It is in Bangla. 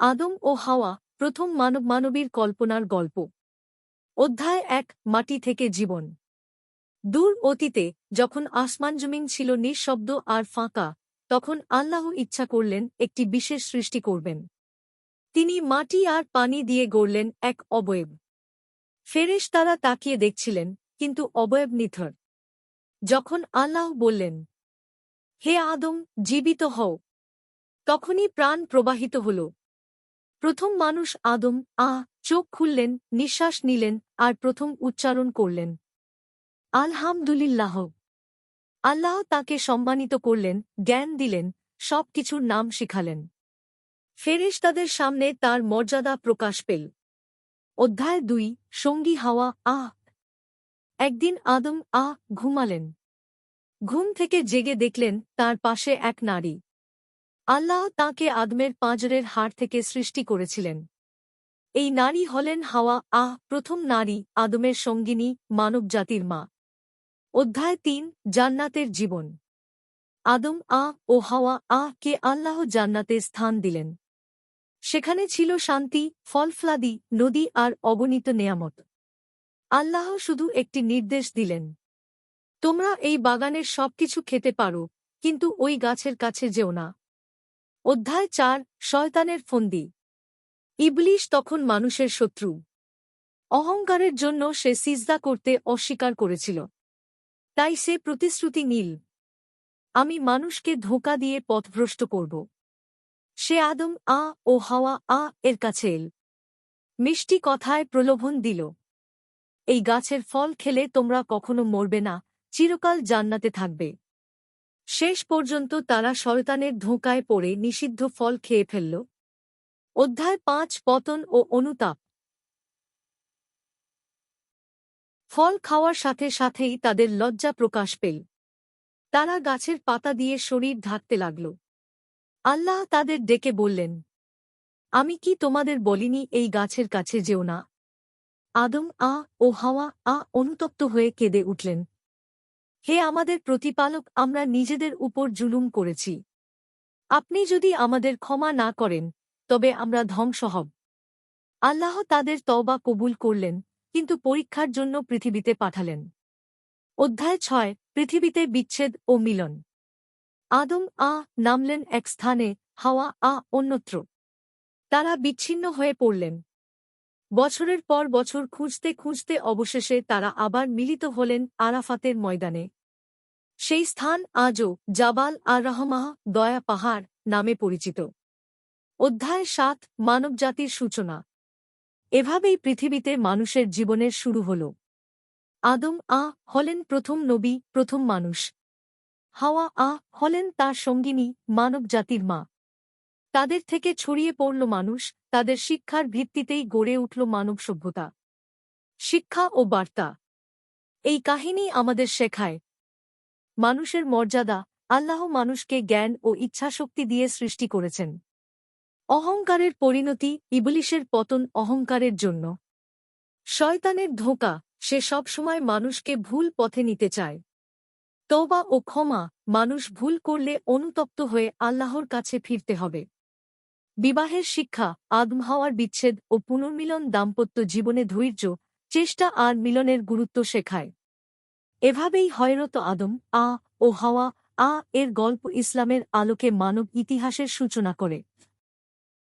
আদম ও হাওয়া প্রথম মানবীর কল্পনার গল্প। অধ্যায় ১ মাটি থেকে জীবন। দূর অতীতে যখন আসমান-জমিন ছিল নিঃশব্দ আর ফাঁকা, তখন আল্লাহ ইচ্ছা করলেন একটি বিশেষ সৃষ্টি করবেন। তিনি মাটি আর পানি দিয়ে গড়লেন এক অবয়ব। ফেরেশতারা তাকিয়ে দেখছিলেন, কিন্তু অবয়ব নিথর। যখন আল্লাহ বললেন, হে আদম, জীবিত হও, তখনই প্রাণ প্রবাহিত হল। প্রথম মানুষ আদম চোখ খুললেন, নিঃশ্বাস নিলেন আর প্রথম উচ্চারণ করলেন, আলহামদুলিল্লাহ। আল্লাহ তাকে সম্মানিত করলেন, জ্ঞান দিলেন, সব কিছুর নাম শিখালেন। ফেরেশতাদের সামনে তার মর্যাদা প্রকাশ পেল। অধ্যায় ২ সঙ্গী হাওয়া একদিন আদম ঘুমালেন। ঘুম থেকে জেগে দেখলেন তার পাশে এক নারী। আল্লাহ তাঁকে আদমের পাঁজরের হাড় থেকে সৃষ্টি করেছিলেন। এই নারী হলেন হাওয়া প্রথম নারী, আদমের সঙ্গিনী, মানবজাতির মা। অধ্যায় ৩ জান্নাতের জীবন। আদম ও হাওয়া কে আল্লাহ জান্নাতে স্থান দিলেন। সেখানে ছিল শান্তি, ফলফলাদি, নদী আর অগণিত নেয়ামত। আল্লাহ শুধু একটি নির্দেশ দিলেন, তোমরা এই বাগানের সবকিছু খেতে পারো, কিন্তু ওই গাছের কাছে যেও না। অধ্যায় ৪ শয়তানের ফন্দি। ইবলীস তখন মানুষের শত্রু। অহংকারের জন্য সে সিজদা করতে অস্বীকার করেছিল। তাই সে প্রতিশ্রুতি নিল, আমি মানুষকে ধোঁকা দিয়ে পথভ্রষ্ট করব। সে আদম ও হাওয়া এর কাছে এল। মিষ্টি কথায় প্রলোভন দিল, এই গাছের ফল খেলে তোমরা কখনো মরবে না, চিরকাল জান্নাতে থাকবে। শেষ পর্যন্ত তারা শয়তানের ধোঁকায় পড়ে নিষিদ্ধ ফল খেয়ে ফেলল। অধ্যায় ৫ পতন ও অনুতাপ। ফল খাওয়ার সাথে সাথেই তাদের লজ্জা প্রকাশ পেল। তারা গাছের পাতা দিয়ে শরীর ঢাকতে লাগল। আল্লাহ তাদের ডেকে বললেন, আমি কি তোমাদের বলিনি এই গাছের কাছে যেও না? আদম ও হাওয়া অনুতপ্ত হয়ে কেঁদে উঠলেন, হে আমাদের প্রতিপালক, আমরা নিজেদের উপর জুলুম করেছি। আপনি যদি আমাদের ক্ষমা না করেন, তবে আমরা ধ্বংস হব। আল্লাহ তাদের তওবা কবুল করলেন, কিন্তু পরীক্ষার জন্য পৃথিবীতে পাঠালেন। অধ্যায় ৬ পৃথিবীতে বিচ্ছেদ ও মিলন। আদম নামলেন এক স্থানে, হাওয়া অন্যত্র। তারা বিচ্ছিন্ন হয়ে পড়লেন। বছরের পর বছর খুঁজতে খুঁজতে অবশেষে তারা আবার মিলিত হলেন আরাফাতের ময়দানে। সেই স্থান আজও জাবাল আর রহমাহ, দয়া পাহাড় নামে পরিচিত। অধ্যায় ৭ মানবজাতির সূচনা। এভাবেই পৃথিবীতে মানুষের জীবনের শুরু হল। আদম হলেন প্রথম নবী, প্রথম মানুষ। হাওয়া হলেন তার সঙ্গিনী, মানবজাতির মা। তাদের থেকে ছড়িয়ে পড়ল মানুষ, তাদের শিক্ষার ভিত্তিতেই গড়ে উঠল মানব সভ্যতা। শিক্ষা ও বার্তা। এই কাহিনী আমাদের শেখায়, মানুষের মর্যাদা। আল্লাহ মানুষকে জ্ঞান ও ইচ্ছাশক্তি দিয়ে সৃষ্টি করেছেন। অহংকারের পরিণতি, ইবলীসের পতন অহংকারের জন্য। শয়তানের ধোঁকা, সে সবসময় মানুষকে ভুল পথে নিতে চায়। তওবা ও ক্ষমা, মানুষ ভুল করলে অনুতপ্ত হয়ে আল্লাহর কাছে ফিরতে হবে। বিবাহের শিক্ষা, আদম হাওয়ার বিচ্ছেদ ও পুনর্মিলন দাম্পত্য জীবনে ধৈর্য, চেষ্টা আর মিলনের গুরুত্ব শেখায়। এভাবেই হযরত আদম ও হাওয়া এর গল্প ইসলামের আলোকে মানব ইতিহাসের সূচনা করে।